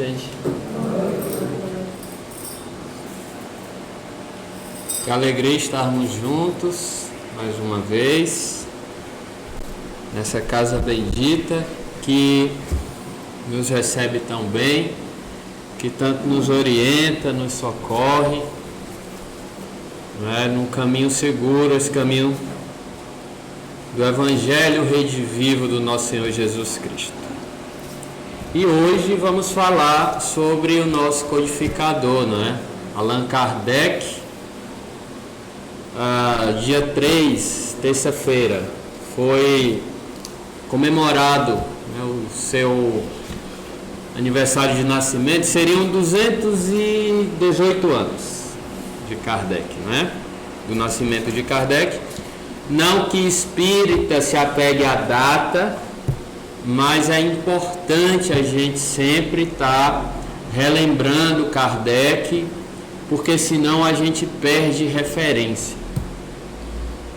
gente. Que alegria estarmos juntos mais uma vez nessa casa bendita que nos recebe tão bem, que tanto nos orienta, nos socorre, num caminho seguro, esse caminho do Evangelho redivivo do nosso Senhor Jesus Cristo. E hoje vamos falar sobre o nosso codificador, Allan Kardec. Dia 3, terça-feira, foi comemorado o seu aniversário de nascimento. Seriam 218 anos de Kardec, do nascimento de Kardec. Não que espírita se apegue à data, mas é importante a gente sempre estar relembrando Kardec, porque senão a gente perde referência.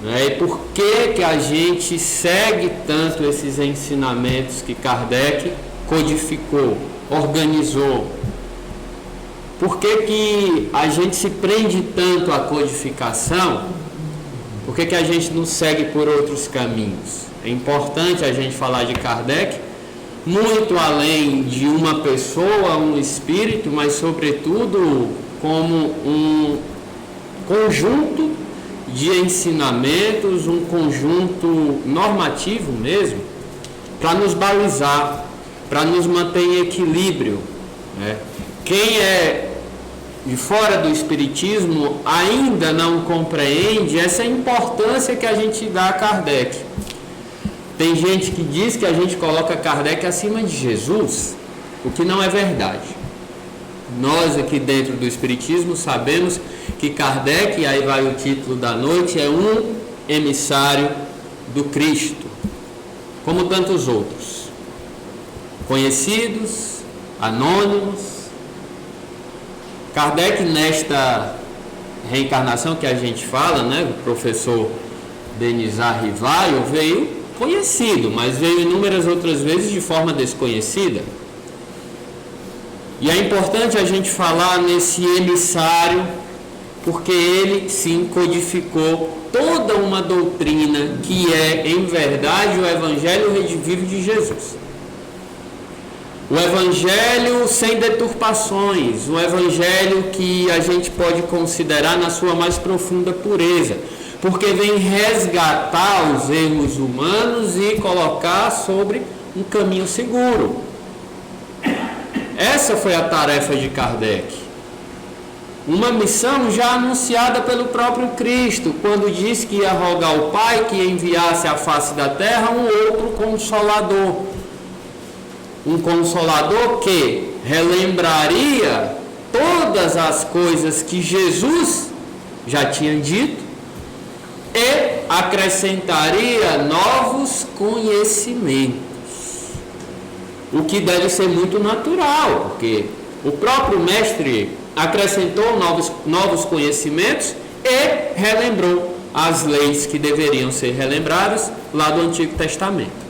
E por que a gente segue tanto esses ensinamentos que Kardec codificou, organizou? Por que a gente se prende tanto à codificação? Por que a gente não segue por outros caminhos? É importante a gente falar de Kardec, muito além de uma pessoa, um espírito, mas sobretudo como um conjunto de ensinamentos, um conjunto normativo mesmo, para nos balizar, para nos manter em equilíbrio. Quem é de fora do espiritismo ainda não compreende essa importância que a gente dá a Kardec. Tem gente que diz que a gente coloca Kardec acima de Jesus, o que não é verdade. Nós aqui dentro do espiritismo sabemos que Kardec, e aí vai o título da noite, é um emissário do Cristo, como tantos outros, conhecidos, anônimos. Kardec, nesta reencarnação que a gente fala, o professor Denizar Rivaio, veio conhecido, mas veio inúmeras outras vezes de forma desconhecida. E é importante a gente falar nesse emissário, porque ele sim codificou toda uma doutrina que é, em verdade, o Evangelho redivivo de Jesus. O Evangelho sem deturpações, o Evangelho que a gente pode considerar na sua mais profunda pureza, porque vem resgatar os erros humanos e colocar sobre um caminho seguro. Essa foi a tarefa de Kardec. Uma missão já anunciada pelo próprio Cristo, quando disse que ia rogar ao Pai que enviasse à face da terra um outro Consolador. Um Consolador que relembraria todas as coisas que Jesus já tinha dito e acrescentaria novos conhecimentos. O que deve ser muito natural, porque o próprio Mestre acrescentou novos conhecimentos e relembrou as leis que deveriam ser relembradas lá do Antigo Testamento.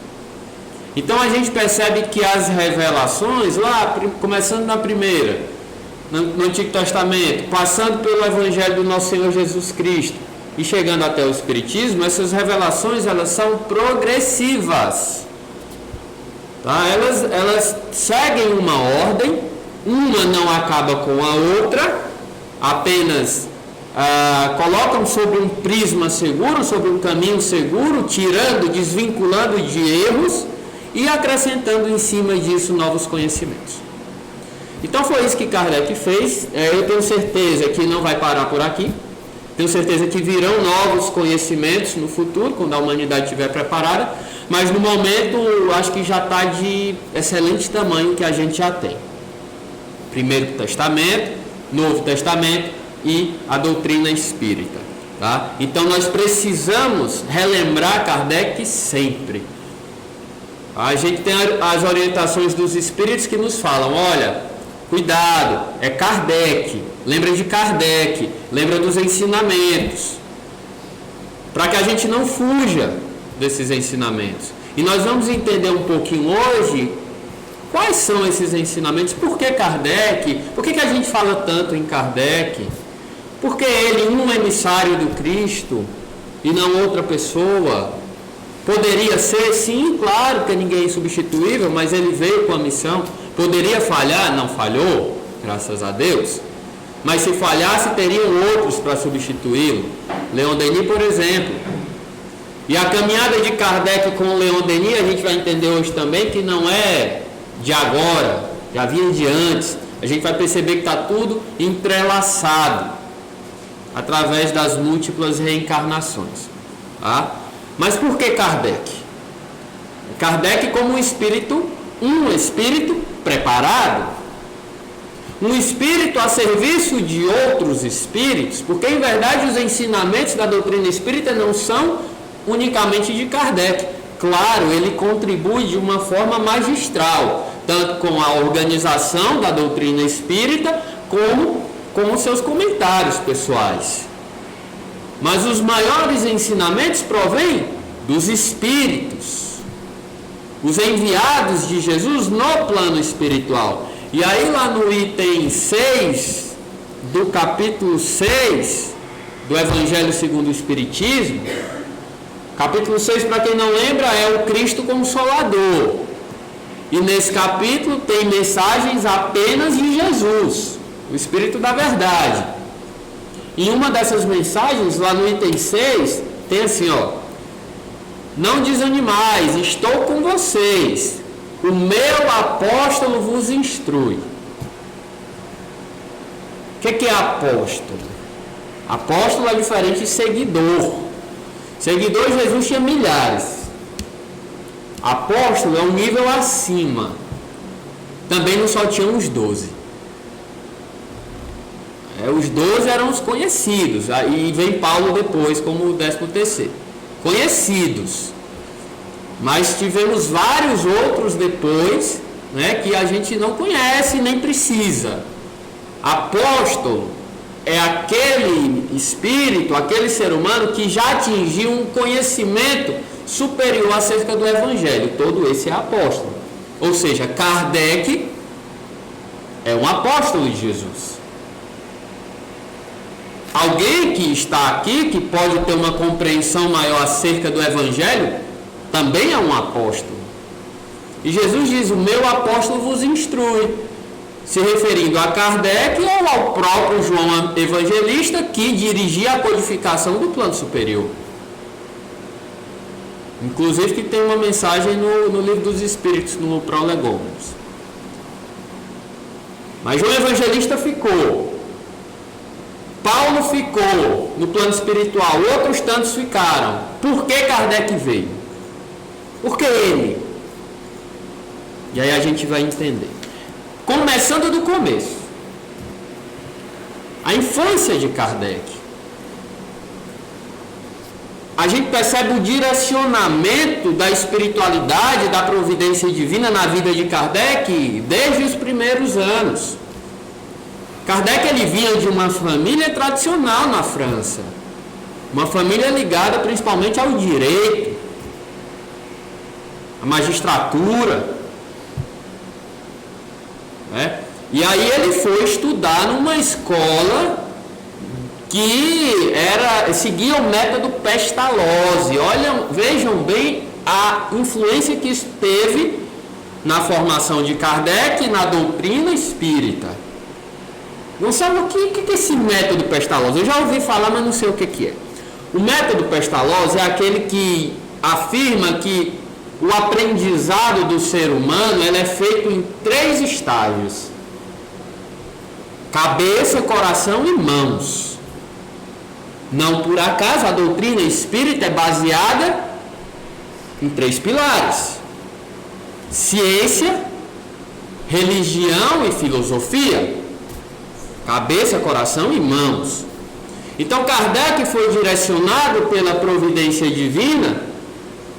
Então a gente percebe que as revelações, lá começando na primeira, no Antigo Testamento, passando pelo Evangelho do nosso Senhor Jesus Cristo e chegando até o Espiritismo, essas revelações elas são progressivas. Elas seguem uma ordem, uma não acaba com a outra, apenas colocam sobre um prisma seguro, sobre um caminho seguro, tirando, desvinculando de erros e acrescentando em cima disso novos conhecimentos. Então foi isso que Kardec fez. Eu tenho certeza que não vai parar por aqui. Tenho certeza que virão novos conhecimentos no futuro, quando a humanidade estiver preparada, mas no momento acho que já está de excelente tamanho que a gente já tem. Primeiro Testamento, Novo Testamento e a doutrina espírita. Então nós precisamos relembrar Kardec sempre. A gente tem as orientações dos espíritos que nos falam, olha, cuidado, é Kardec, lembra de Kardec, lembra dos ensinamentos, para que a gente não fuja desses ensinamentos. E nós vamos entender um pouquinho hoje Quais são esses ensinamentos? Por que Kardec? Por que a gente fala tanto em Kardec? Porque ele, um emissário do Cristo e não outra pessoa, poderia ser, sim, claro que ninguém é insubstituível, mas ele veio com a missão. Poderia falhar? Não falhou, graças a Deus. Mas se falhasse, teriam outros para substituí-lo. Leon Denis, por exemplo. E a caminhada de Kardec com o Leon Denis, a gente vai entender hoje também que não é de agora, já vinha de antes. A gente vai perceber que está tudo entrelaçado através das múltiplas reencarnações. Tá? Mas por que Kardec? Kardec como um espírito preparado, um espírito a serviço de outros espíritos, porque em verdade os ensinamentos da doutrina espírita não são unicamente de Kardec. Claro, ele contribui de uma forma magistral, tanto com a organização da doutrina espírita, como com seus comentários pessoais. Mas os maiores ensinamentos provêm dos espíritos, os enviados de Jesus no plano espiritual. E aí lá no item 6 do capítulo 6 do Evangelho segundo o Espiritismo, capítulo 6, para quem não lembra, é o Cristo Consolador. E nesse capítulo tem mensagens apenas de Jesus, o Espírito da Verdade. Em uma dessas mensagens, lá no item 6, tem assim, não desanimais, estou com vocês, o meu apóstolo vos instrui. O que é apóstolo? Apóstolo é diferente de seguidor. Seguidor, Jesus tinha milhares. Apóstolo é um nível acima. Também não só tinham os 12. Os 12 eram os conhecidos. Aí vem Paulo depois como o 13º. Conhecidos. Mas tivemos vários outros depois, né, que a gente não conhece nem precisa. Apóstolo é aquele espírito, aquele ser humano que já atingiu um conhecimento superior acerca do Evangelho. Todo esse é apóstolo. Ou seja, Kardec é um apóstolo de Jesus. Alguém que está aqui, que pode ter uma compreensão maior acerca do Evangelho, também é um apóstolo. E Jesus diz, o meu apóstolo vos instrui, se referindo a Kardec ou ao próprio João Evangelista, que dirigia a codificação do plano superior. Inclusive que tem uma mensagem no Livro dos Espíritos, no Prolegômenos. Mas João Evangelista ficou. Paulo ficou no plano espiritual, outros tantos ficaram. Por que Kardec veio? Por que ele? E aí a gente vai entender. Começando do começo. A infância de Kardec. A gente percebe o direcionamento da espiritualidade, da providência divina na vida de Kardec desde os primeiros anos. Kardec ele vinha de uma família tradicional na França. Uma família ligada principalmente ao direito, à magistratura. E aí ele foi estudar numa escola que seguia o método Pestalozzi. Vejam bem a influência que isso teve na formação de Kardec e na doutrina espírita. Gonçalo, o que é esse método Pestalozzi? Eu já ouvi falar, mas não sei o que é. O método Pestalozzi é aquele que afirma que o aprendizado do ser humano ele é feito em 3 estágios: cabeça, coração e mãos. Não por acaso a doutrina espírita é baseada em 3 pilares: ciência, religião e filosofia. Cabeça, coração e mãos. Então Kardec foi direcionado pela providência divina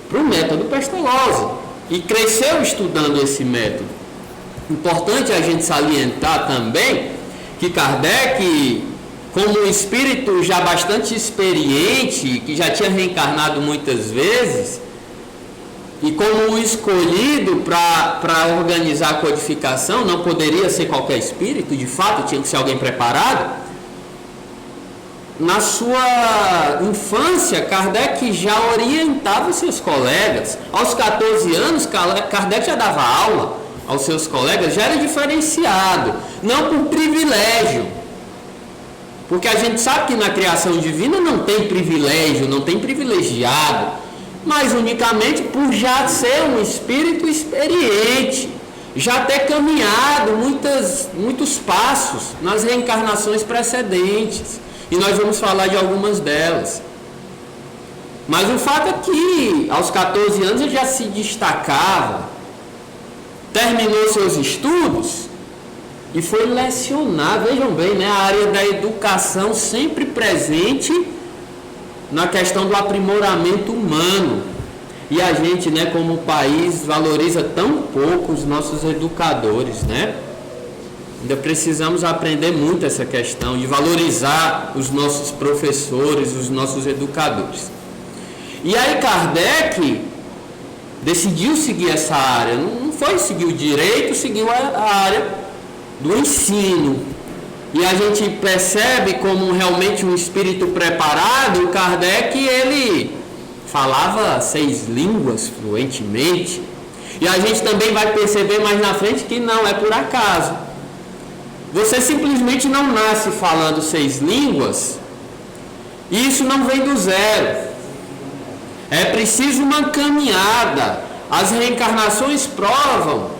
para o método Pestalozzi e cresceu estudando esse método. Importante a gente salientar também que Kardec, como um espírito já bastante experiente, que já tinha reencarnado muitas vezes, e como o escolhido para organizar a codificação não poderia ser qualquer espírito, de fato tinha que ser alguém preparado. Na sua infância, Kardec já orientava seus colegas. Aos 14 anos, Kardec já dava aula aos seus colegas, já era diferenciado, não por privilégio, porque a gente sabe que na criação divina não tem privilégio, não tem privilegiado, mas unicamente por já ser um espírito experiente, já ter caminhado muitos passos nas reencarnações precedentes, e nós vamos falar de algumas delas. Mas o fato é que aos 14 anos ele já se destacava, terminou seus estudos e foi lecionar. Vejam bem, né? A área da educação sempre presente na questão do aprimoramento humano. E a gente, né, como país, valoriza tão pouco os nossos educadores, né? Ainda precisamos aprender muito essa questão de valorizar os nossos professores, os nossos educadores. E aí Kardec decidiu seguir essa área, não foi seguir o direito, seguiu a área do ensino. E a gente percebe como realmente um espírito preparado. O Kardec, ele falava 6 línguas fluentemente. E a gente também vai perceber mais na frente que não é por acaso. Você simplesmente não nasce falando 6 línguas, e isso não vem do zero. É preciso uma caminhada. As reencarnações provam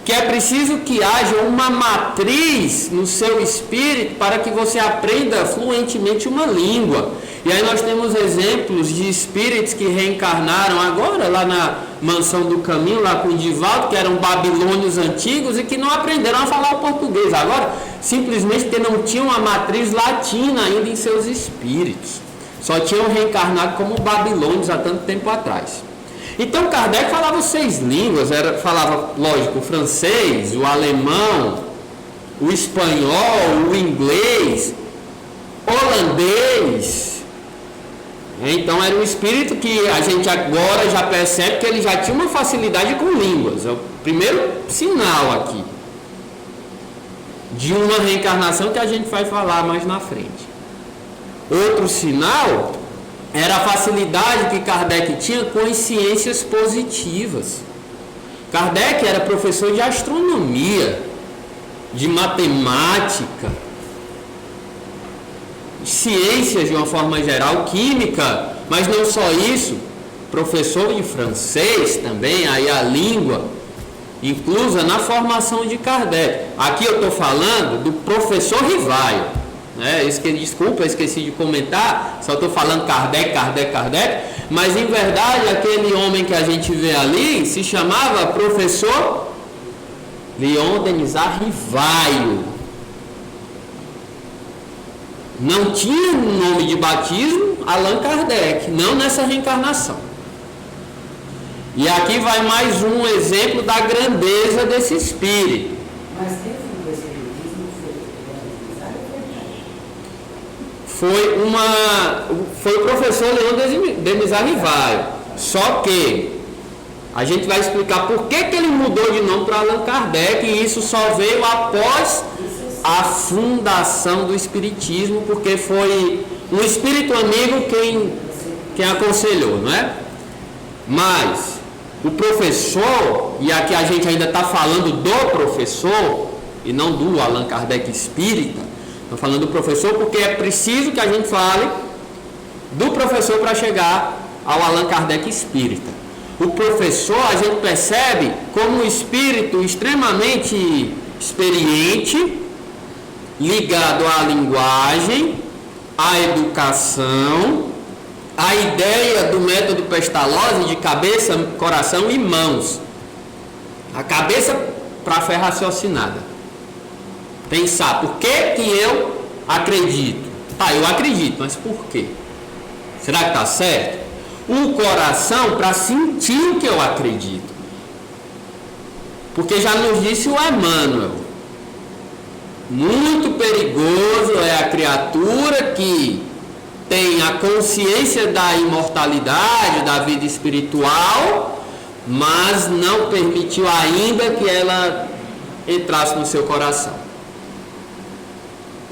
que é preciso que haja uma matriz no seu espírito para que você aprenda fluentemente uma língua. E aí nós temos exemplos de espíritos que reencarnaram agora lá na Mansão do Caminho, lá com o Divaldo, que eram babilônios antigos e que não aprenderam a falar o português agora, simplesmente porque não tinham uma matriz latina ainda em seus espíritos. Só tinham reencarnado como babilônios há tanto tempo atrás. Então Kardec falava 6 línguas, falava, lógico, o francês, o alemão, o espanhol, o inglês, holandês. Então era um espírito que a gente agora já percebe que ele já tinha uma facilidade com línguas. É o primeiro sinal aqui de uma reencarnação que a gente vai falar mais na frente. Outro sinal era a facilidade que Kardec tinha com as ciências positivas. Kardec era professor de astronomia, de matemática, de ciências de uma forma geral, química, mas não só isso, professor de francês também, aí a língua inclusa na formação de Kardec. Aqui eu estou falando do professor Rivaio. Desculpa, esqueci de comentar, só estou falando Kardec, mas em verdade aquele homem que a gente vê ali se chamava professor Leon Denisard Rivaio. Não tinha nome de batismo Allan Kardec, não nessa reencarnação. E aqui vai mais um exemplo da grandeza desse espírito. Mas quem fundou esse espiritismo foi o professor Leon Denisard Rivaio. Só que a gente vai explicar por que ele mudou de nome para Allan Kardec, e isso só veio após a fundação do espiritismo, porque foi um espírito amigo quem aconselhou, não é? Mas o professor, e aqui a gente ainda está falando do professor e não do Allan Kardec espírita, estou falando do professor porque é preciso que a gente fale do professor para chegar ao Allan Kardec espírita. O professor a gente percebe como um espírito extremamente experiente, ligado à linguagem, à educação, à ideia do método Pestalozzi de cabeça, coração e mãos. A cabeça para a fé raciocinada. Pensar, por que eu acredito? Tá, eu acredito, mas por quê? Será que está certo? O coração para sentir o que eu acredito. Porque já nos disse o Emmanuel, muito perigoso é a criatura que tem a consciência da imortalidade, da vida espiritual, mas não permitiu ainda que ela entrasse no seu coração.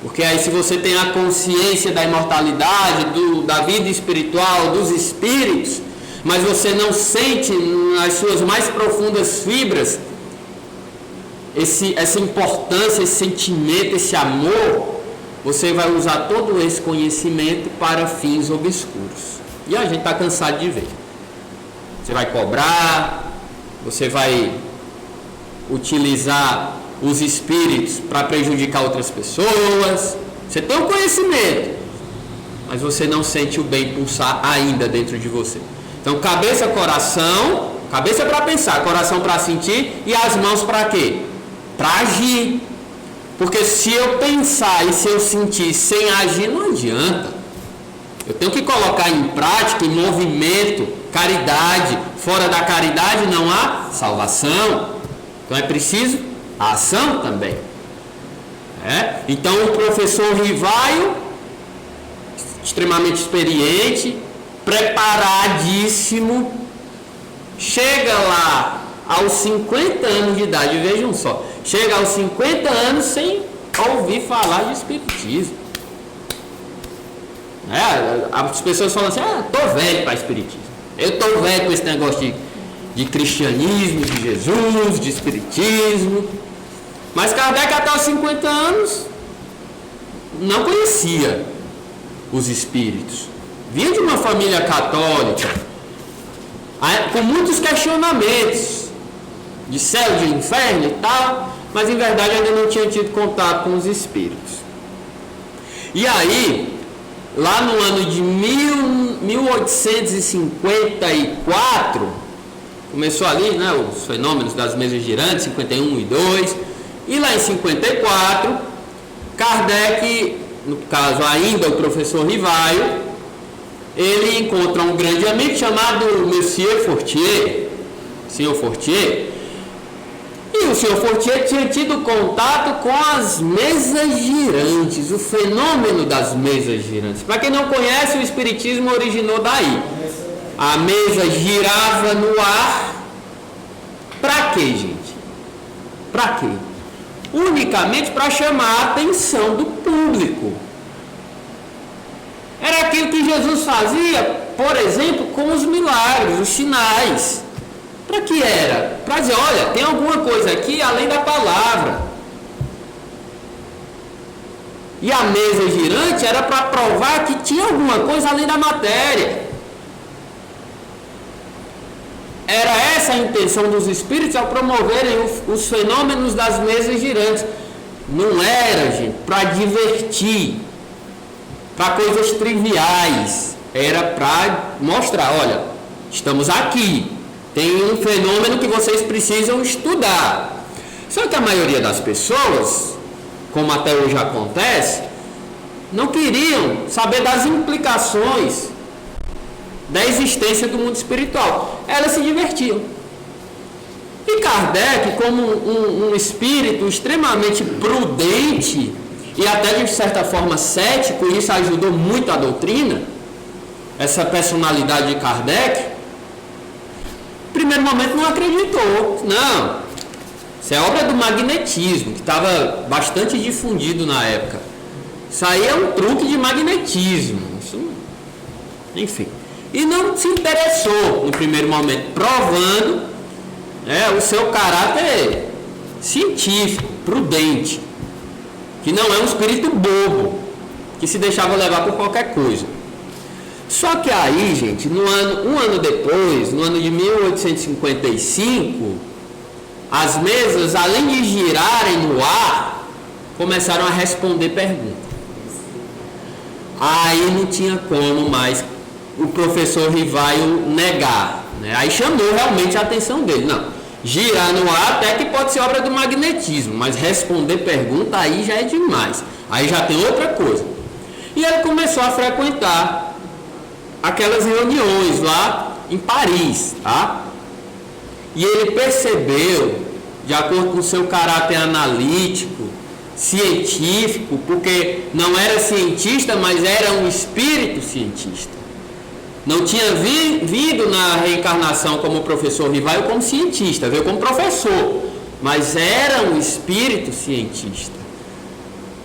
Porque aí, se você tem a consciência da imortalidade, da vida espiritual, dos espíritos, mas você não sente nas suas mais profundas fibras essa importância, esse sentimento, esse amor, você vai usar todo esse conhecimento para fins obscuros. E a gente está cansado de ver. Você vai cobrar, você vai utilizar os espíritos para prejudicar outras pessoas. Você tem o conhecimento, mas você não sente o bem pulsar ainda dentro de você. Então, cabeça, coração, cabeça para pensar, coração para sentir e as mãos para quê? Para agir. Porque se eu pensar e se eu sentir sem agir, não adianta. Eu tenho que colocar em prática, em movimento, caridade. Fora da caridade não há salvação. Então é preciso a ação também. Então o professor Rivaio, extremamente experiente, preparadíssimo, chega lá aos 50 anos de idade, vejam só, chega aos 50 anos sem ouvir falar de espiritismo. As pessoas falam assim, tô velho para espiritismo, eu tô velho com esse negócio de cristianismo, de Jesus, de espiritismo. Mas Kardec até os 50 anos não conhecia os espíritos. Vinha de uma família católica, com muitos questionamentos de céu, de inferno e tal, mas em verdade ainda não tinha tido contato com os espíritos. E aí, lá no ano de 1854, começou ali, né, os fenômenos das mesas girantes, 51 e 2, e lá em 54, Kardec, no caso ainda o professor Rivaio, ele encontra um grande amigo chamado Monsieur Fortier, Sr. Fortier, e o Sr. Fortier tinha tido contato com as mesas girantes, o fenômeno das mesas girantes. Para quem não conhece, o espiritismo originou daí. A mesa girava no ar. Para quê, gente? Para quê? Unicamente para chamar a atenção do público. Era aquilo que Jesus fazia, por exemplo, com os milagres, os sinais. Para que era? Para dizer, olha, tem alguma coisa aqui além da palavra. E a mesa girante era para provar que tinha alguma coisa além da matéria. Era essa a intenção dos espíritos ao promoverem os fenômenos das mesas girantes. Não era, gente, para divertir, para coisas triviais. Era para mostrar, olha, estamos aqui. Tem um fenômeno que vocês precisam estudar. Só que a maioria das pessoas, como até hoje acontece, não queriam saber das implicações da existência do mundo espiritual. Elas se divertiam. E Kardec, como um espírito extremamente prudente e até de certa forma cético, e isso ajudou muito a doutrina, essa personalidade de Kardec, no primeiro momento não acreditou. Não, isso é obra do magnetismo, que estava bastante difundido na época. Isso aí é um truque de magnetismo. Isso, enfim. E não se interessou no primeiro momento, provando o seu caráter científico, prudente, que não é um espírito bobo, que se deixava levar por qualquer coisa. Só que aí, gente, um ano depois, no ano de 1855, as mesas, além de girarem no ar, começaram a responder perguntas. Aí não tinha como mais o professor Rivaio negar, né? Aí chamou realmente a atenção dele. Não, girar no ar até que pode ser obra do magnetismo, mas responder pergunta aí já é demais. Aí já tem outra coisa. E ele começou a frequentar aquelas reuniões lá em Paris, tá? E ele percebeu, de acordo com o seu caráter analítico, científico, porque não era cientista, mas era um espírito cientista. Não tinha vindo na reencarnação como professor Rivaio como cientista, veio como professor, mas era um espírito cientista.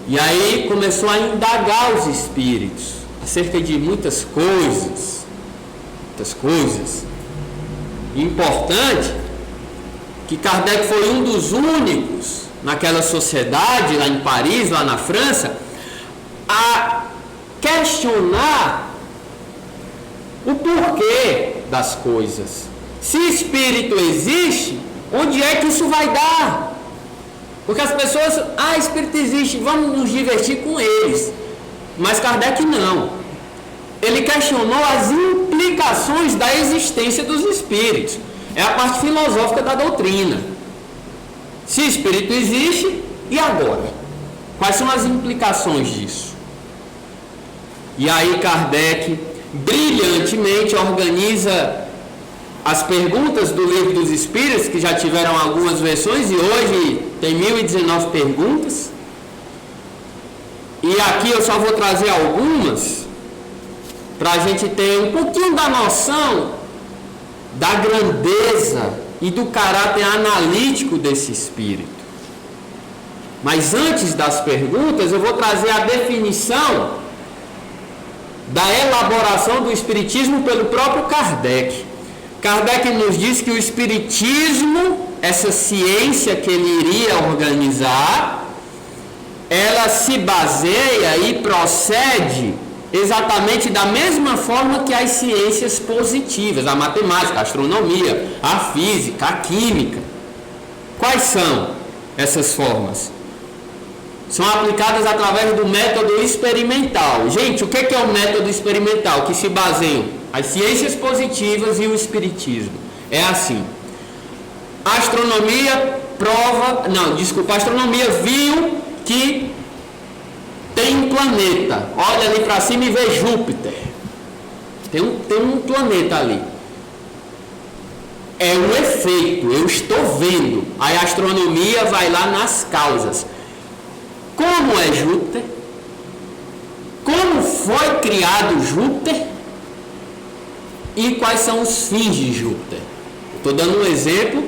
E aí começou a indagar os espíritos acerca de muitas coisas. Importante que Kardec foi um dos únicos naquela sociedade, lá em Paris, lá na França, a questionar o porquê das coisas. Se espírito existe, onde é que isso vai dar? Porque as pessoas, espírito existe, vamos nos divertir com eles. Mas Kardec não. Ele questionou as implicações da existência dos espíritos. É a parte filosófica da doutrina. Se espírito existe, e agora? Quais são as implicações disso? E aí Kardec brilhantemente organiza as perguntas do Livro dos Espíritos, que já tiveram algumas versões e hoje tem 1019 perguntas. E aqui eu só vou trazer algumas para a gente ter um pouquinho da noção da grandeza e do caráter analítico desse espírito. Mas antes das perguntas, eu vou trazer a definição da elaboração do espiritismo pelo próprio Kardec. Kardec nos diz que o espiritismo, essa ciência que ele iria organizar, ela se baseia e procede exatamente da mesma forma que as ciências positivas, a matemática, a astronomia, a física, a química. Quais são essas formas? São aplicadas através do método experimental. Gente, o que é o método experimental? Que se baseiam as ciências positivas e o espiritismo. É assim. A astronomia a astronomia viu que tem um planeta. Olha ali para cima e vê Júpiter. Tem um planeta ali. É um efeito, eu estou vendo. Aí a astronomia vai lá nas causas. Como é Júpiter? Como foi criado Júpiter? E quais são os fins de Júpiter? Estou dando um exemplo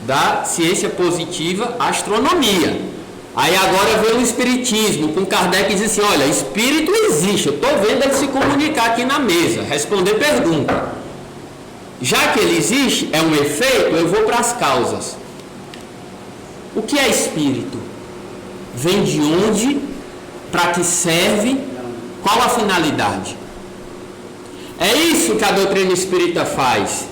da ciência positiva, astronomia. Aí agora vem o espiritismo, com Kardec diz assim, olha, espírito existe, eu estou vendo ele se comunicar aqui na mesa, responder pergunta. Já que ele existe, é um efeito, eu vou para as causas. O que é espírito? Vem de onde? Para que serve? Qual a finalidade? É isso que a doutrina espírita faz.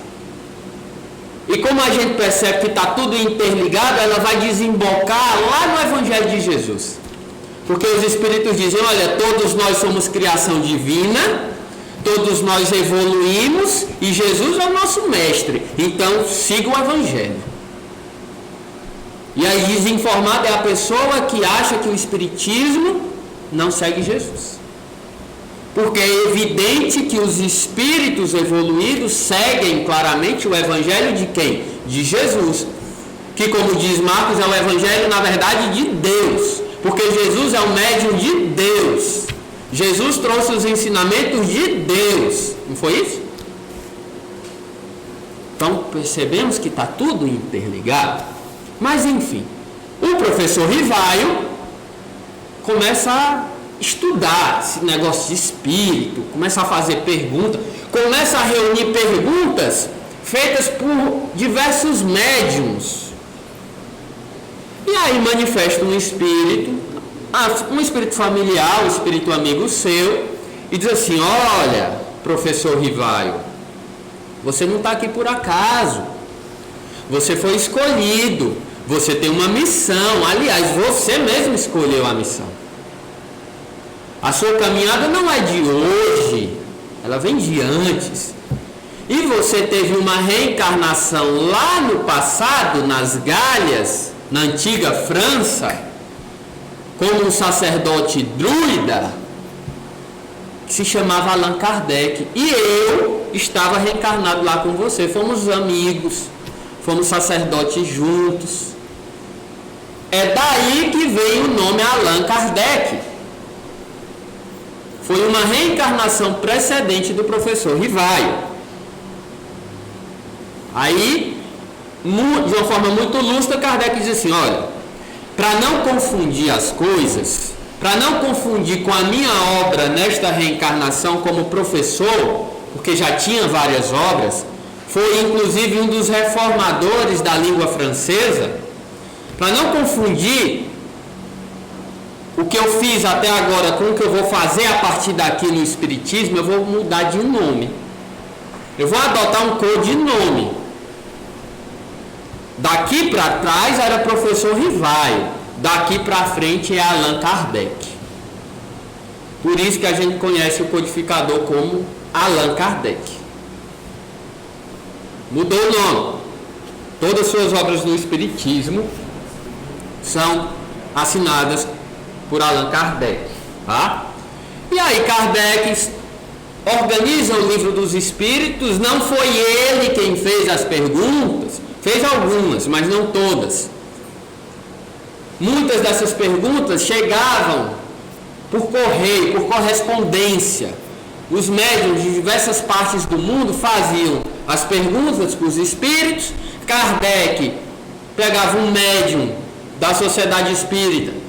E como a gente percebe que está tudo interligado, ela vai desembocar lá no Evangelho de Jesus. Porque os Espíritos dizem, olha, todos nós somos criação divina, todos nós evoluímos e Jesus é o nosso mestre. Então, siga o Evangelho. E aí desinformada é a pessoa que acha que o Espiritismo não segue Jesus. Porque é evidente que os espíritos evoluídos seguem claramente o Evangelho de quem? De Jesus. Que, como diz Marcos, é o Evangelho, na verdade, de Deus. Porque Jesus é o médium de Deus. Jesus trouxe os ensinamentos de Deus. Não foi isso? Então, percebemos que está tudo interligado. Mas, enfim, o professor Rivaio começa a estudar esse negócio de espírito, começa a fazer perguntas, começa a reunir perguntas feitas por diversos médiums. E aí manifesta um espírito familiar, um espírito amigo seu, e diz assim, olha, professor Rivaio, você não está aqui por acaso, você foi escolhido, você tem uma missão, aliás, você mesmo escolheu a missão. A sua caminhada não é de hoje, ela vem de antes. E você teve uma reencarnação lá no passado, nas Galhas, na antiga França, como um sacerdote druida, que se chamava Allan Kardec. E eu estava reencarnado lá com você, fomos amigos, fomos sacerdotes juntos. É daí que veio o nome Allan Kardec. foi uma reencarnação precedente do professor Rivaio. Aí, de uma forma muito lúcida, Kardec diz assim, olha, para não confundir as coisas, para não confundir com a minha obra nesta reencarnação como professor, porque já tinha várias obras, foi inclusive um dos reformadores da língua francesa, para não confundir o que eu fiz até agora com o que eu vou fazer a partir daqui no Espiritismo, eu vou mudar de nome. Eu vou adotar um codinome. Daqui para trás era professor Rivaio, daqui para frente é Allan Kardec. Por isso que a gente conhece o codificador como Allan Kardec. Mudou o nome. Todas as suas obras no Espiritismo são assinadas por Allan Kardec, tá? E aí Kardec organiza o Livro dos Espíritos. Não foi ele quem fez as perguntas, fez algumas, mas não todas. Muitas dessas perguntas chegavam por correio, por correspondência. Os médiuns de diversas partes do mundo faziam as perguntas para os espíritos. Kardec pegava um médium da sociedade espírita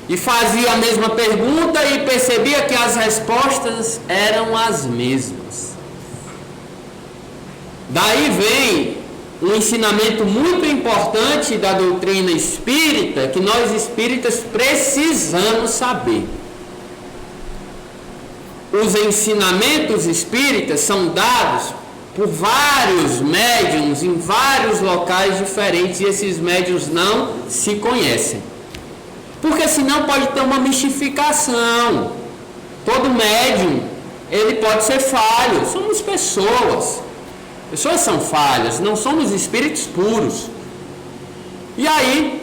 e fazia a mesma pergunta e percebia que as respostas eram as mesmas. Daí vem um ensinamento muito importante da doutrina espírita que nós espíritas precisamos saber. Os ensinamentos espíritas são dados por vários médiuns em vários locais diferentes e esses médiuns não se conhecem. Porque senão pode ter uma mistificação. Todo médium, ele pode ser falho. Somos pessoas. Pessoas são falhas, não somos espíritos puros. E aí,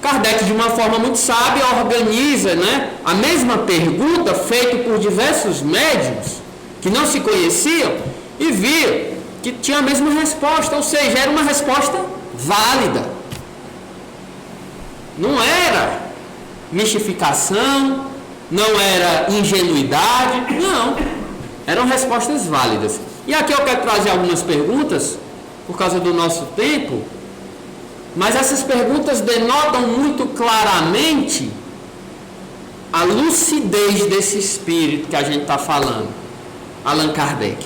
Kardec, de uma forma muito sábia, organiza, a mesma pergunta feita por diversos médiuns que não se conheciam e via que tinha a mesma resposta, ou seja, era uma resposta válida. Não era mistificação, não era ingenuidade, não. Eram respostas válidas. E aqui eu quero trazer algumas perguntas, por causa do nosso tempo, mas essas perguntas denotam muito claramente a lucidez desse espírito que a gente está falando, Allan Kardec.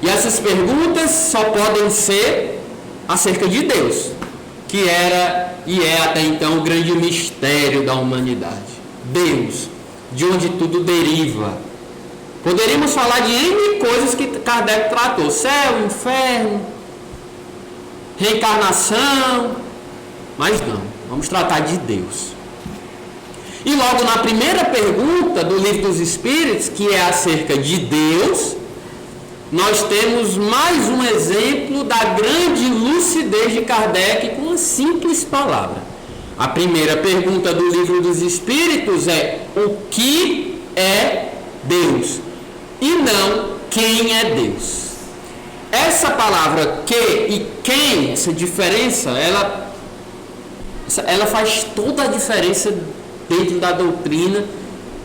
E essas perguntas só podem ser acerca de Deus, que era e é até então o grande mistério da humanidade. Deus, de onde tudo deriva. Poderíamos falar de N coisas que Kardec tratou: céu, inferno, reencarnação, mas não, vamos tratar de Deus. E logo na primeira pergunta do Livro dos Espíritos, que é acerca de Deus, nós temos mais um exemplo da grande lucidez de Kardec com uma simples palavra. A primeira pergunta do Livro dos Espíritos é: o que é Deus? E não quem é Deus. Essa palavra que e quem, essa diferença, ela faz toda a diferença dentro da doutrina,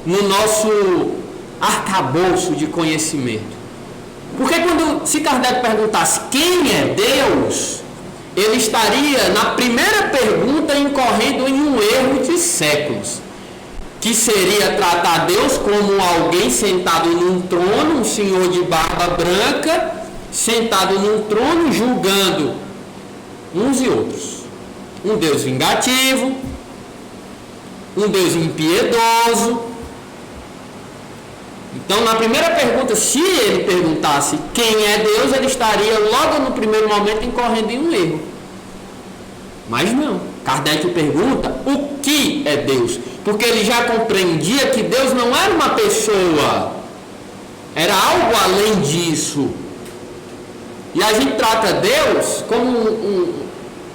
no nosso arcabouço de conhecimento. Porque se Kardec perguntasse quem é Deus, ele estaria na primeira pergunta incorrendo em um erro de séculos, que seria tratar Deus como alguém sentado num trono, um senhor de barba branca, sentado num trono julgando uns e outros. Um Deus vingativo, um Deus impiedoso. Então, na primeira pergunta, se ele perguntasse quem é Deus, ele estaria logo no primeiro momento incorrendo em um erro. Mas não. Kardec pergunta o que é Deus, porque ele já compreendia que Deus não era uma pessoa, era algo além disso. E a gente trata Deus como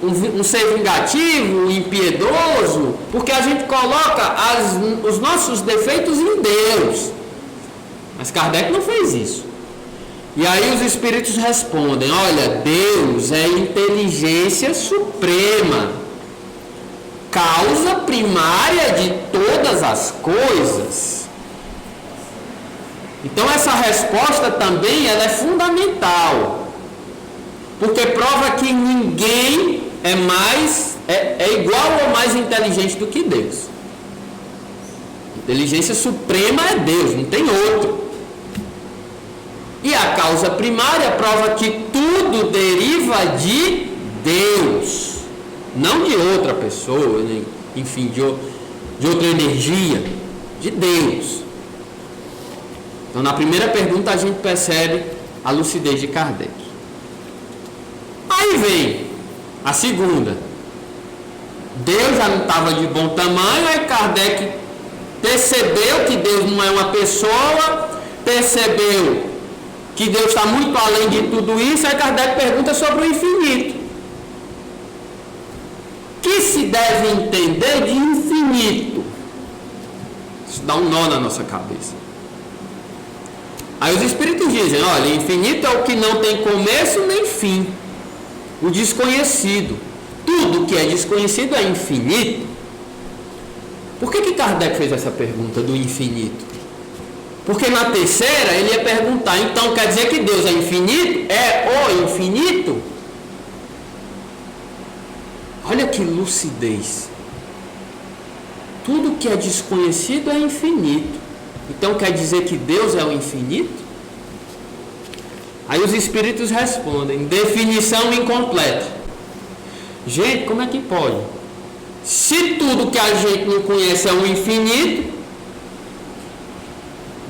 um ser vingativo, impiedoso, porque a gente coloca os nossos defeitos em Deus. Mas Kardec não fez isso. E aí os espíritos respondem: olha, Deus é inteligência suprema, causa primária de todas as coisas. Então essa resposta também ela é fundamental, porque prova que ninguém é igual ou mais inteligente do que Deus. Inteligência suprema é Deus, não tem outro. E a causa primária prova que tudo deriva de Deus, não de outra pessoa, enfim, de outra energia, de Deus. Então, na primeira pergunta, a gente percebe a lucidez de Kardec. Aí vem a segunda. Deus já não estava de bom tamanho, aí Kardec percebeu que Deus não é uma pessoa, percebeu que Deus está muito além de tudo isso, aí Kardec pergunta sobre o infinito. O que se deve entender de infinito? Isso dá um nó na nossa cabeça. Aí os espíritos dizem, olha, infinito é o que não tem começo nem fim, o desconhecido. Tudo que é desconhecido é infinito. Por que Kardec fez essa pergunta do infinito? Porque na terceira ele ia perguntar, então quer dizer que Deus é infinito? É o infinito? Olha que lucidez. Tudo que é desconhecido é infinito. Então quer dizer que Deus é o infinito? Aí os espíritos respondem, definição incompleta. Gente, como é que pode? Se tudo que a gente não conhece é o infinito,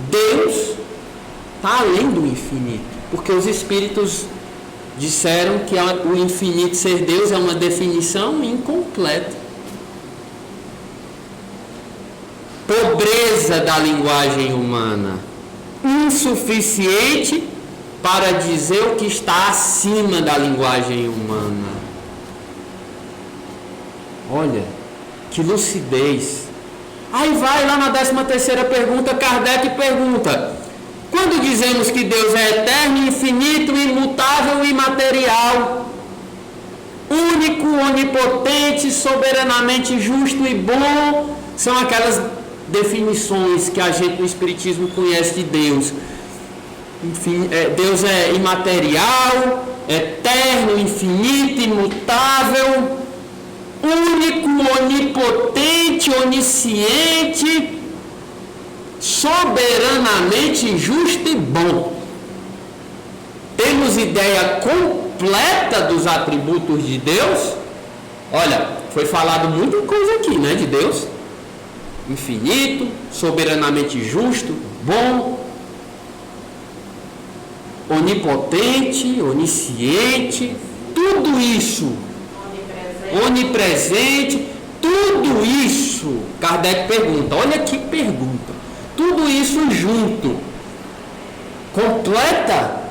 Deus está além do infinito. Porque os espíritos disseram que o infinito ser Deus é uma definição incompleta. Pobreza da linguagem humana, insuficiente para dizer o que está acima da linguagem humana. Olha, que lucidez. Aí vai lá na 13ª pergunta, Kardec pergunta, quando dizemos que Deus é eterno, infinito, imutável e imaterial, único, onipotente, soberanamente justo e bom, são aquelas definições que a gente no Espiritismo conhece de Deus. Enfim, Deus é imaterial, eterno, infinito, imutável, único, onipotente, onisciente, soberanamente justo e bom. Temos ideia completa dos atributos de Deus? Olha, foi falado muita coisa aqui, né, de Deus. Infinito, soberanamente justo, bom, onipotente, onisciente, tudo isso, onipresente, tudo isso, Kardec pergunta, olha que pergunta, tudo isso junto, completa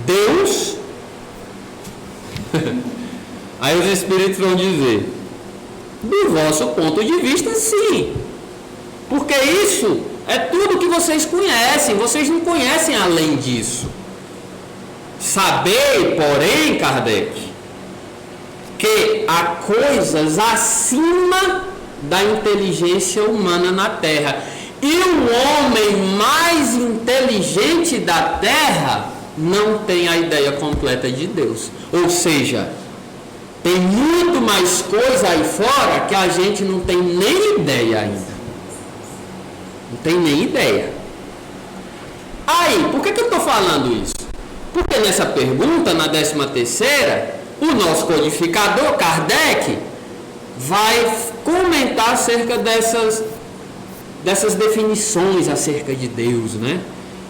Deus? Aí os espíritos vão dizer, do vosso ponto de vista, sim. Porque isso é tudo que vocês conhecem, vocês não conhecem além disso. Sabei, porém, Kardec, que há coisas acima da inteligência humana na Terra. E o homem mais inteligente da Terra não tem a ideia completa de Deus. Ou seja, tem muito mais coisa aí fora que a gente não tem nem ideia ainda. Não tem nem ideia. Aí, por que eu estou falando isso? Porque nessa pergunta, na 13ª, o nosso codificador, Kardec, vai comentar acerca dessas definições acerca de Deus, né?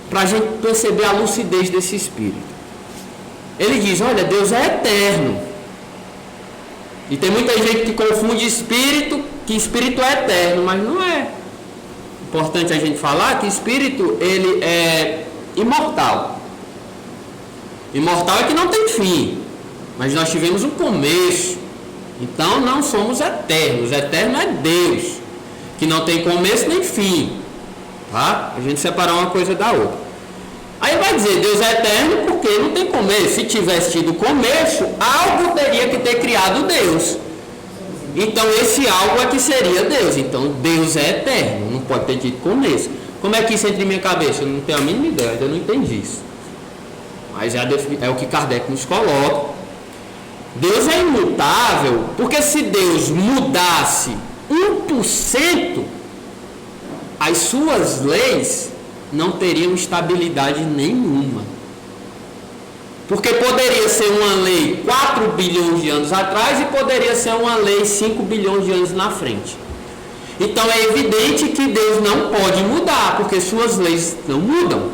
Para a gente perceber a lucidez desse espírito. Ele diz, olha, Deus é eterno. E tem muita gente que confunde espírito, que espírito é eterno, mas não é. Importante a gente falar que espírito, ele é imortal. Imortal é que não tem fim, mas nós tivemos um começo. Então não somos eternos. Eterno é Deus, que não tem começo nem fim, tá? A gente separar uma coisa da outra. Aí vai dizer, Deus é eterno porque não tem começo. Se tivesse tido começo, algo teria que ter criado Deus. Então esse algo é que seria Deus. Então Deus é eterno, não pode ter tido começo. Como é que isso entra em minha cabeça? Eu não tenho a mínima ideia, eu não entendi isso. Mas é o que Kardec nos coloca. Deus é imutável, porque se Deus mudasse 1%, as suas leis não teriam estabilidade nenhuma. Porque poderia ser uma lei 4 bilhões de anos atrás e poderia ser uma lei 5 bilhões de anos na frente. Então é evidente que Deus não pode mudar, porque suas leis não mudam,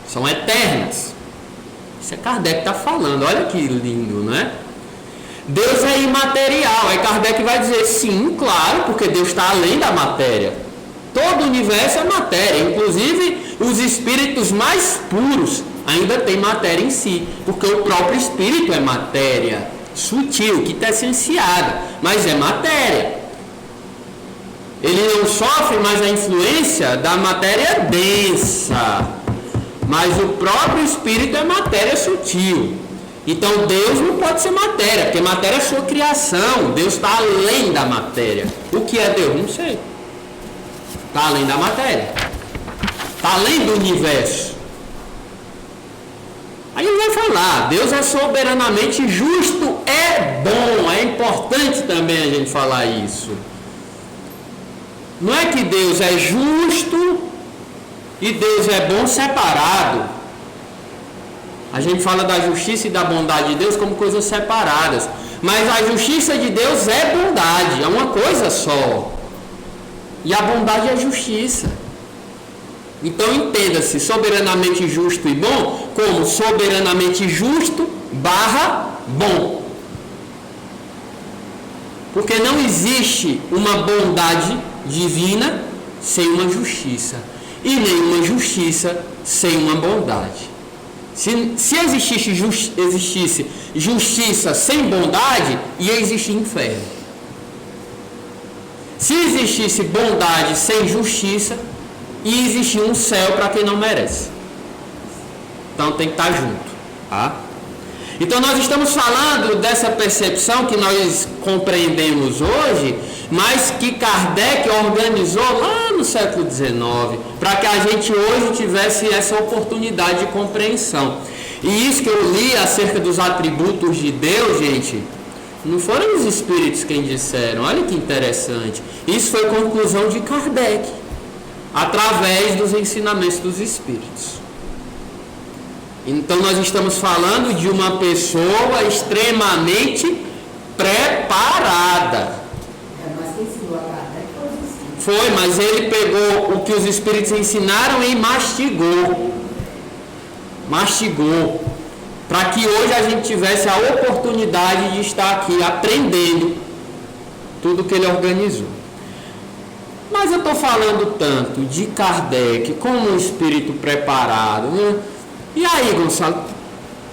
são eternas. Isso é Kardec que está falando, olha que lindo, não é? Deus é imaterial, aí Kardec vai dizer sim, claro, porque Deus está além da matéria. Todo o universo é matéria, inclusive os espíritos mais puros ainda têm matéria em si, porque o próprio espírito é matéria sutil, que está essenciada, mas é matéria. Ele não sofre mais a influência da matéria densa, mas o próprio espírito é matéria sutil. Então Deus não pode ser matéria, porque matéria é sua criação. Deus está além da matéria. O que é Deus? Não sei. Está além da matéria, está além do universo. Aí ele vai falar, Deus é soberanamente justo, é bom. É importante também a gente falar isso. Não é que Deus é justo e Deus é bom separado. A gente fala da justiça e da bondade de Deus como coisas separadas. Mas a justiça de Deus é bondade, é uma coisa só. E a bondade é justiça. Então entenda-se soberanamente justo e bom como soberanamente justo / bom. Porque não existe uma bondade divina sem uma justiça. E nenhuma justiça sem uma bondade. Se existisse justiça sem bondade, ia existir inferno. Se existisse bondade sem justiça, ia existir um céu para quem não merece. Então tem que estar junto, tá? Então nós estamos falando dessa percepção que nós compreendemos hoje, mas que Kardec organizou lá no século XIX, para que a gente hoje tivesse essa oportunidade de compreensão. E isso que eu li acerca dos atributos de Deus, gente, não foram os espíritos quem disseram, olha que interessante. Isso foi conclusão de Kardec, através dos ensinamentos dos espíritos. Então nós estamos falando de uma pessoa extremamente preparada. Mas quem ensinou a Kardec foi os espíritos. Foi, mas ele pegou o que os espíritos ensinaram e mastigou. Mastigou. Para que hoje a gente tivesse a oportunidade de estar aqui aprendendo tudo que ele organizou. Mas eu estou falando tanto de Kardec como um espírito preparado, né? E aí, Gonçalo,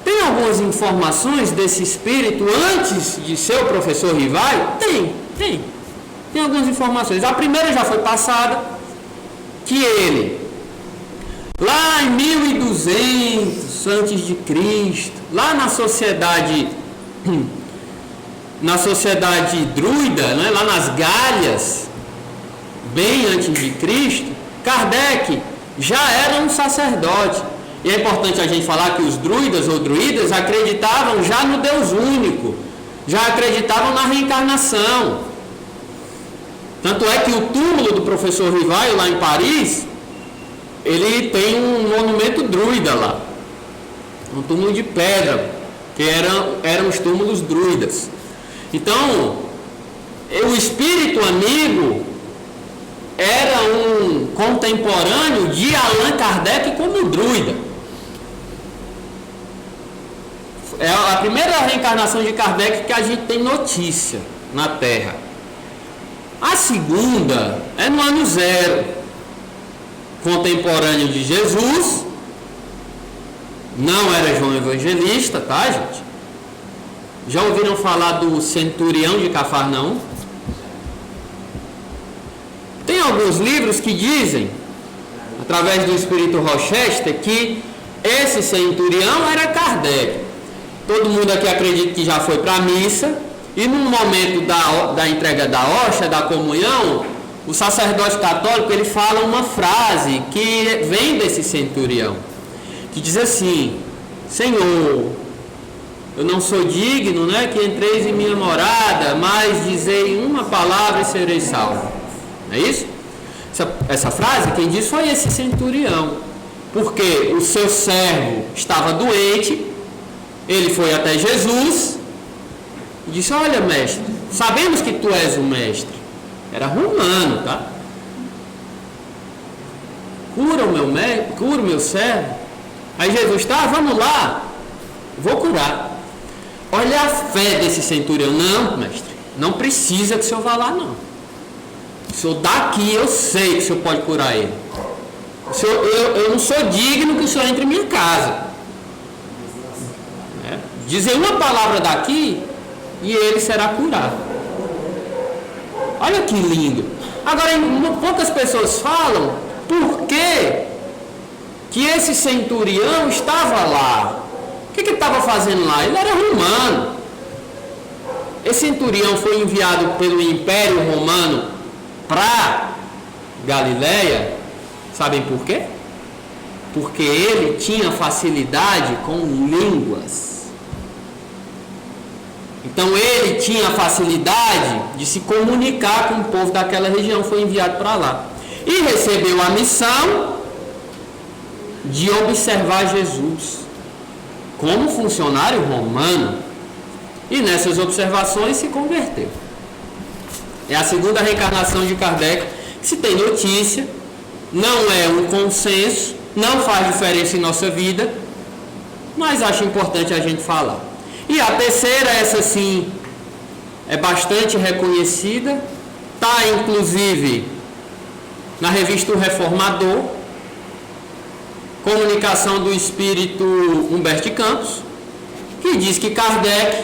tem algumas informações desse espírito antes de ser o professor Rivaio? Tem algumas informações. A primeira já foi passada, que ele, lá em 1200 antes de Cristo, lá na sociedade druida, né, lá nas Gálias, bem antes de Cristo, Kardec já era um sacerdote. E é importante a gente falar que os druidas ou druidas acreditavam já no Deus único, já acreditavam na reencarnação. Tanto é que o túmulo do professor Rivaio, lá em Paris, ele tem um monumento druida lá, um túmulo de pedra, que eram os túmulos druidas. Então, o espírito amigo era um contemporâneo de Allan Kardec como druida. É a primeira reencarnação de Kardec que a gente tem notícia na Terra. A segunda é no ano 0, contemporâneo de Jesus. Não era João Evangelista, tá, gente? Já ouviram falar do centurião de Cafarnaum? Tem alguns livros que dizem, através do espírito Rochester, que esse centurião era Kardec. Todo mundo aqui acredita que já foi para a missa, e no momento da entrega da hóstia, da comunhão, o sacerdote católico ele fala uma frase que vem desse centurião, que diz assim: Senhor, eu não sou digno, né, que entreis em minha morada, mas dizei uma palavra e serei salvo. Não é isso? Essa frase, quem disse foi esse centurião, porque o seu servo estava doente, ele foi até Jesus e disse: olha, mestre, sabemos que tu és o mestre. Era romano, tá? Cura o meu servo. Aí Jesus: tá, vamos lá, vou curar. Olha a fé desse centurião: não, mestre, não precisa que o senhor vá lá, não. O senhor daqui, eu sei que o senhor pode curar ele. Eu não sou digno que o senhor entre em minha casa. Dizer uma palavra daqui e ele será curado. Olha que lindo. Agora, poucas pessoas falam por que esse centurião estava lá. O que ele estava fazendo lá? Ele era romano. Esse centurião foi enviado pelo Império Romano para Galileia. Sabem por quê? Porque ele tinha facilidade com línguas. Então ele tinha facilidade de se comunicar com o povo daquela região, foi enviado para lá. E recebeu a missão de observar Jesus como funcionário romano. E nessas observações se converteu. É a segunda reencarnação de Kardec que se tem notícia, não é um consenso, não faz diferença em nossa vida, mas acho importante a gente falar. E a terceira, essa sim, é bastante reconhecida, está inclusive na revista O Reformador, comunicação do espírito Humberto de Campos, que diz que Kardec,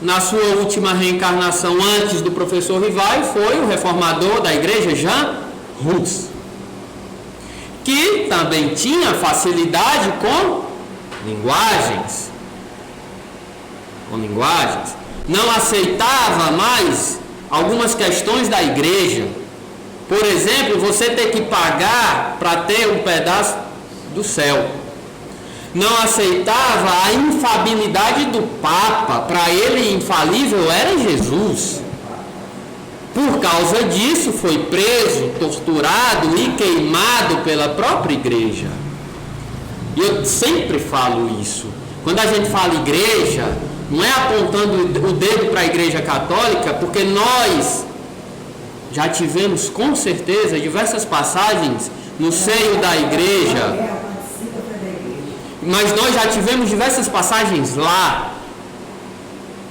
na sua última reencarnação antes do professor Rivaio, foi o reformador da igreja Jean Hus, que também tinha facilidade com linguagens, não aceitava mais algumas questões da igreja. Por exemplo, você ter que pagar para ter um pedaço do céu. Não aceitava a infalibilidade do Papa. Para ele, infalível era Jesus. Por causa disso, foi preso, torturado e queimado pela própria igreja. E eu sempre falo isso. Quando a gente fala igreja, não é apontando o dedo para a igreja católica, porque nós já tivemos com certeza diversas passagens no seio da igreja, mas nós já tivemos diversas passagens lá,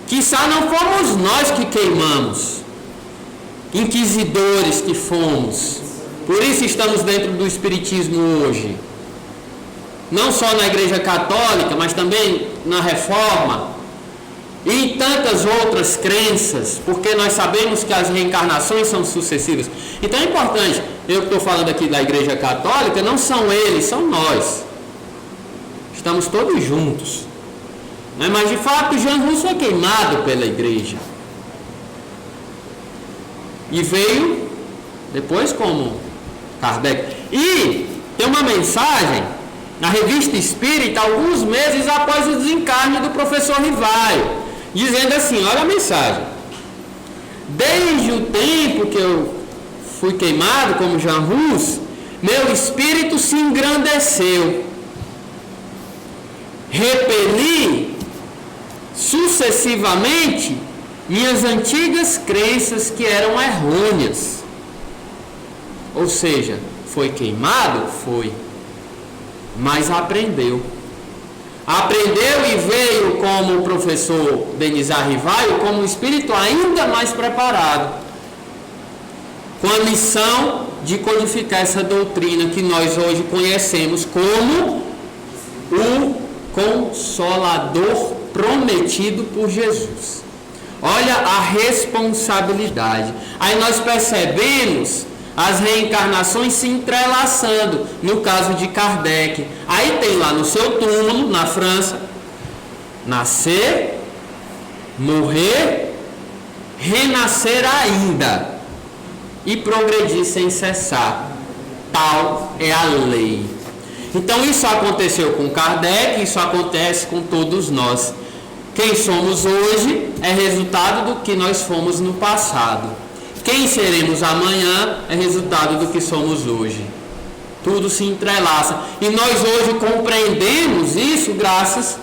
quiçá não fomos nós que queimamos, inquisidores que fomos, por isso estamos dentro do espiritismo hoje, não só na igreja católica, mas também na reforma, e em tantas outras crenças, porque nós sabemos que as reencarnações são sucessivas. Então é importante, eu que estou falando aqui da igreja católica, não são eles, são nós. Estamos todos juntos. Mas de fato, Jean Hus foi queimado pela igreja. E veio depois como Kardec. E tem uma mensagem na Revista Espírita, alguns meses após o desencarne do professor Rivaio, dizendo assim, olha a mensagem: desde o tempo que eu fui queimado como Jean Hus, meu espírito se engrandeceu, repeli sucessivamente minhas antigas crenças que eram errôneas. Ou seja, foi queimado? Foi, mas aprendeu e veio como o professor Denizar Rivaio, como um espírito ainda mais preparado, com a missão de codificar essa doutrina que nós hoje conhecemos como o Consolador prometido por Jesus. Olha a responsabilidade. Aí nós percebemos as reencarnações se entrelaçando, no caso de Kardec. Aí tem lá no seu túmulo, na França, nascer, morrer, renascer ainda. e progredir sem cessar. Tal é a lei. Então isso aconteceu com Kardec, isso acontece com todos nós. Quem somos hoje é resultado do que nós fomos no passado. Quem seremos amanhã é resultado do que somos hoje. Tudo se entrelaça. E nós hoje compreendemos isso graças,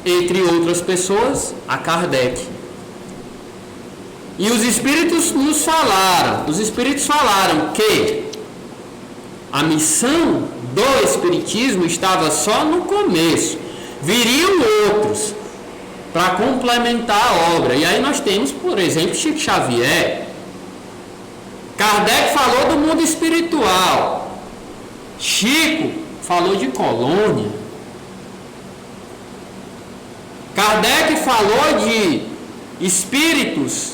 entre outras pessoas, a Kardec. E os espíritos nos falaram, que a missão do espiritismo estava só no começo. Viriam outros para complementar a obra. E aí nós temos, por exemplo, Chico Xavier. Kardec falou do mundo espiritual. Chico falou de colônia. Kardec falou de espíritos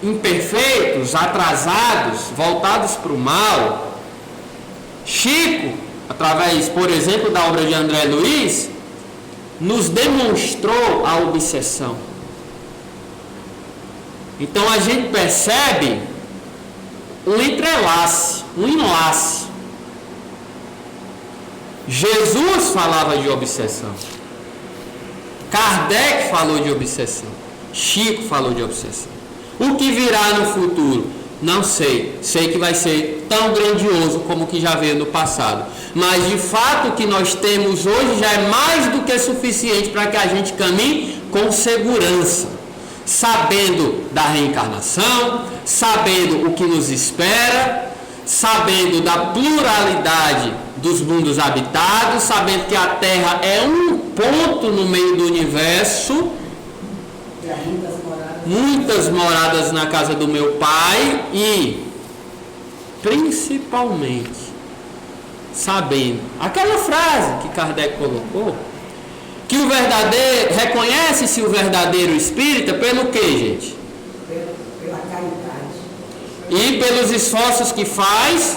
imperfeitos, atrasados, voltados para o mal. Chico, através, por exemplo, da obra de André Luiz, nos demonstrou a obsessão. Então a gente percebe um entrelace, um enlace. Jesus falava de obsessão. Kardec falou de obsessão. Chico falou de obsessão. O que virá no futuro? Não sei. Sei que vai ser tão grandioso como o que já veio no passado. Mas de fato o que nós temos hoje já é mais do que suficiente para que a gente caminhe com segurança. Sabendo da reencarnação, sabendo o que nos espera, sabendo da pluralidade dos mundos habitados, sabendo que a Terra é um ponto no meio do universo, muitas moradas na casa do meu Pai, e principalmente sabendo aquela frase que Kardec colocou, que o verdadeiro, reconhece-se o verdadeiro espírita pelo que, gente? Pela caridade. E pelos esforços que faz.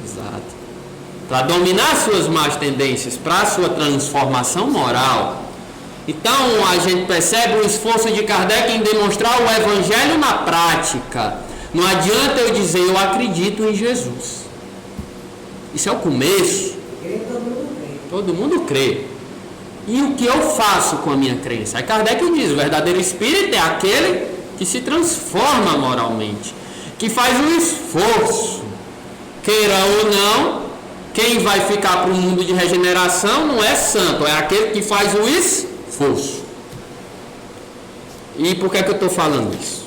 Exato. Para dominar suas más tendências, para a sua transformação moral. Então a gente percebe o esforço de Kardec em demonstrar o Evangelho na prática. Não adianta eu dizer eu acredito em Jesus. Isso é o começo. Todo mundo crê. E o que eu faço com a minha crença? Aí Kardec diz, o verdadeiro espírito é aquele que se transforma moralmente, que faz um esforço. Queira ou não, quem vai ficar para o mundo de regeneração não é santo, é aquele que faz o esforço. E por que é que eu estou falando isso?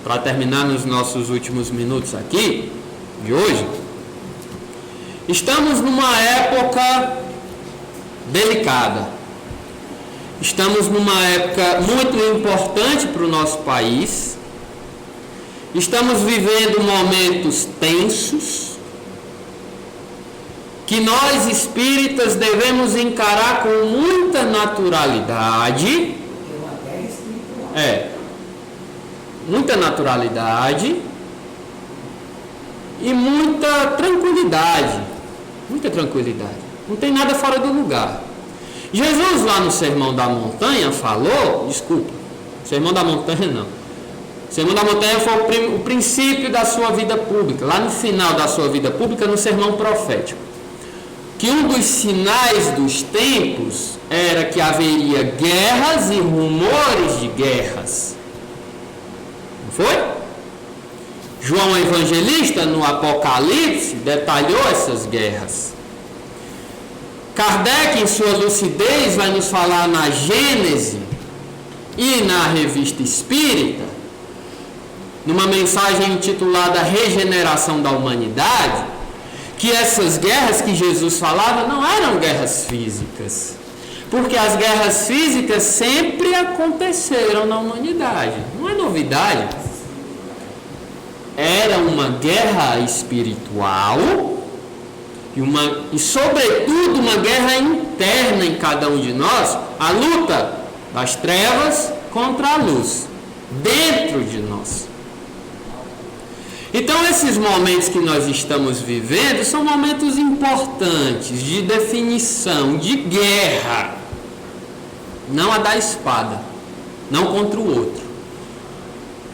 Para terminar nos nossos últimos minutos aqui, de hoje, estamos numa época delicada. Estamos numa época muito importante para o nosso país. Estamos vivendo momentos tensos que nós espíritas devemos encarar com muita naturalidade. Muita naturalidade e muita tranquilidade. Muita tranquilidade. Não tem nada fora do lugar. Jesus lá no Sermão da Montanha falou, Sermão da Montanha não. O Sermão da Montanha foi o princípio da sua vida pública, lá no final da sua vida pública, no sermão profético. Que um dos sinais dos tempos era que haveria guerras e rumores de guerras. Não foi? João Evangelista, no Apocalipse, detalhou essas guerras. Kardec, em sua lucidez, vai nos falar na Gênese e na Revista Espírita, numa mensagem intitulada Regeneração da Humanidade, que essas guerras que Jesus falava não eram guerras físicas, porque as guerras físicas sempre aconteceram na humanidade, não é novidade. Era uma guerra espiritual e sobretudo uma guerra interna em cada um de nós, a luta das trevas contra a luz dentro de nós. Então esses momentos que nós estamos vivendo são momentos importantes de definição, de guerra, não a da espada, não contra o outro,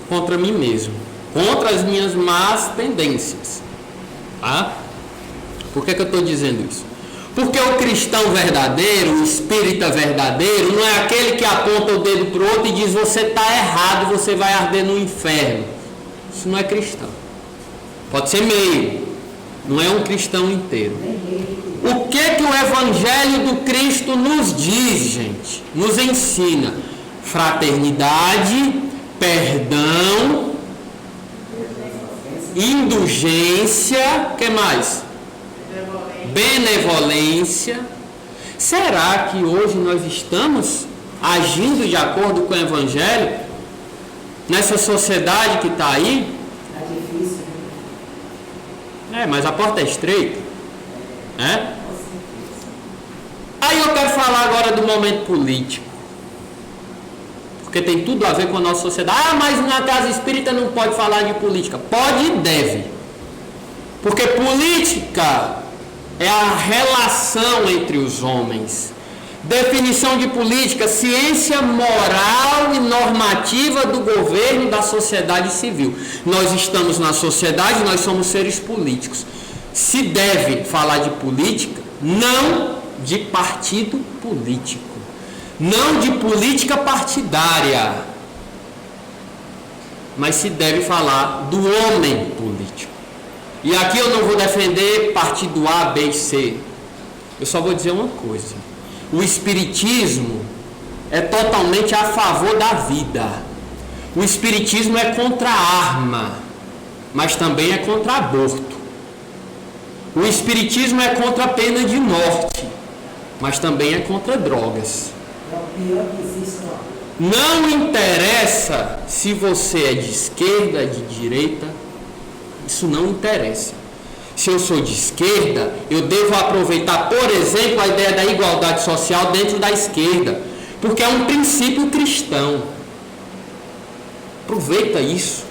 contra mim mesmo, contra as minhas más tendências. Tá? Por que eu estou dizendo isso? Porque o cristão verdadeiro, o espírita verdadeiro, não é aquele que aponta o dedo para o outro e diz: você está errado, você vai arder no inferno. Isso não é cristão. Pode ser meio, não é um cristão inteiro. O que o Evangelho do Cristo nos diz, gente? Nos ensina fraternidade, perdão, indulgência, o que mais? Benevolência. Será que hoje nós estamos agindo de acordo com o Evangelho nessa sociedade que está aí? Está difícil, né? Mas a porta é estreita, né? Aí eu quero falar agora do momento político, porque tem tudo a ver com a nossa sociedade. Mas na casa espírita não pode falar de política. Pode e deve, porque política é a relação entre os homens. Definição de política: ciência moral e normativa do governo da sociedade civil. Nós estamos na sociedade, nós somos seres políticos. Se deve falar de política, não de partido político, não de política partidária, mas se deve falar do homem político. E aqui eu não vou defender partido A, B e C. Eu só vou dizer uma coisa: o espiritismo é totalmente a favor da vida. O espiritismo é contra a arma, mas também é contra aborto. O espiritismo é contra a pena de morte, mas também é contra drogas. É o pior que existe, ó. Não interessa se você é de esquerda, de direita, isso não interessa. Se eu sou de esquerda, eu devo aproveitar, por exemplo, a ideia da igualdade social dentro da esquerda, porque é um princípio cristão. Aproveita isso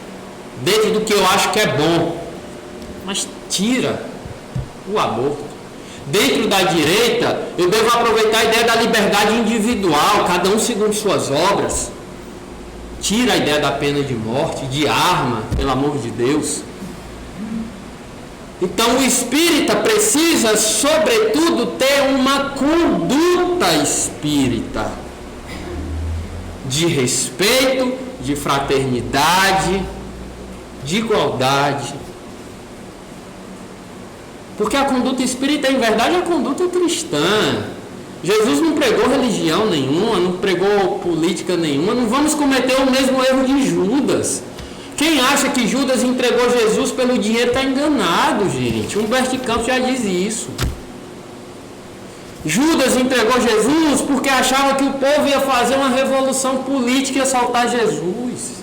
dentro do que eu acho que é bom, mas tira o aborto. Dentro da direita, eu devo aproveitar a ideia da liberdade individual, cada um segundo suas obras. Tira a ideia da pena de morte, de arma, pelo amor de Deus. Então o espírita precisa, sobretudo, ter uma conduta espírita de respeito, de fraternidade, de igualdade. Porque a conduta espírita, em verdade, é a conduta cristã. Jesus não pregou religião nenhuma, não pregou política nenhuma. Não vamos cometer o mesmo erro de Judas. Quem acha que Judas entregou Jesus pelo dinheiro está enganado, gente. Humberto Campos já diz isso. Judas entregou Jesus porque achava que o povo ia fazer uma revolução política e ia soltar Jesus.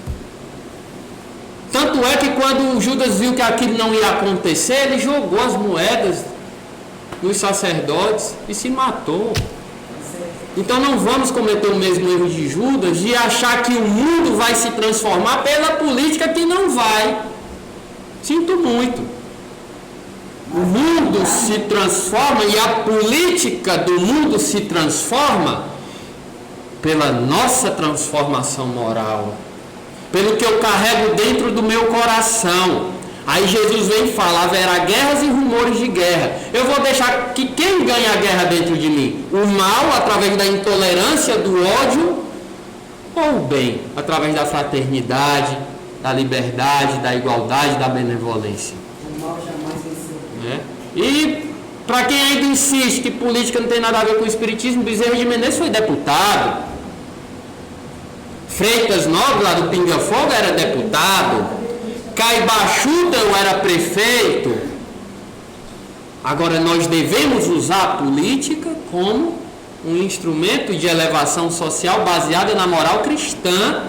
Tanto é que quando Judas viu que aquilo não ia acontecer, ele jogou as moedas nos sacerdotes e se matou. Então não vamos cometer o mesmo erro de Judas, de achar que o mundo vai se transformar pela política, que não vai. Sinto muito. O mundo se transforma e a política do mundo se transforma pela nossa transformação moral, pelo que eu carrego dentro do meu coração. Aí Jesus vem e fala: haverá guerras e rumores de guerra. Eu vou deixar que quem ganha a guerra dentro de mim? O mal, através da intolerância, do ódio, ou o bem, através da fraternidade, da liberdade, da igualdade, da benevolência? O mal jamais venceu. E para quem ainda insiste que política não tem nada a ver com o espiritismo, Bezerra de Menezes foi deputado. Freitas Nobre, lá do Pinga Fogo, era deputado. Caibachuta eu era prefeito. Agora nós devemos usar a política como um instrumento de elevação social baseada na moral cristã,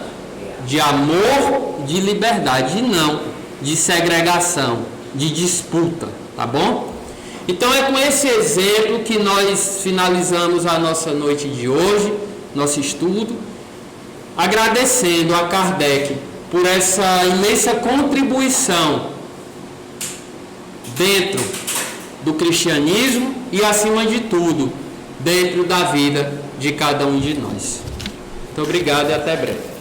de amor, de liberdade, e não de segregação, de disputa, tá bom? Então é com esse exemplo que nós finalizamos a nossa noite de hoje, nosso estudo, agradecendo a Kardec por essa imensa contribuição dentro do cristianismo e, acima de tudo, dentro da vida de cada um de nós. Muito obrigado e até breve.